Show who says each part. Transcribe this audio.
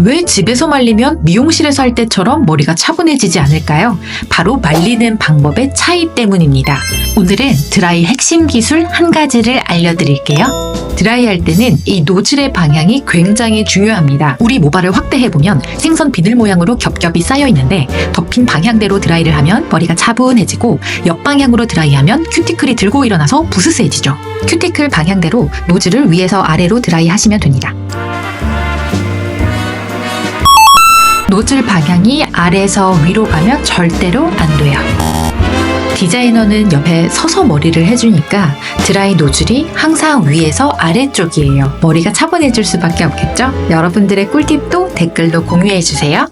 Speaker 1: 왜 집에서 말리면 미용실에서 할 때처럼 머리가 차분해지지 않을까요? 바로 말리는 방법의 차이 때문입니다. 오늘은 드라이 핵심 기술 한 가지를 알려드릴게요. 드라이 할 때는 이 노즐의 방향이 굉장히 중요합니다. 우리 모발을 확대해보면 생선 비늘 모양으로 겹겹이 쌓여 있는데 덮인 방향대로 드라이를 하면 머리가 차분해지고 옆방향으로 드라이하면 큐티클이 들고 일어나서 부스스해지죠. 큐티클 방향대로 노즐을 위에서 아래로 드라이 하시면 됩니다. 노즐 방향이 아래에서 위로 가면 절대로 안 돼요. 디자이너는 옆에 서서 머리를 해주니까 드라이 노즐이 항상 위에서 아래쪽이에요. 머리가 차분해질 수밖에 없겠죠? 여러분들의 꿀팁도 댓글로 공유해주세요.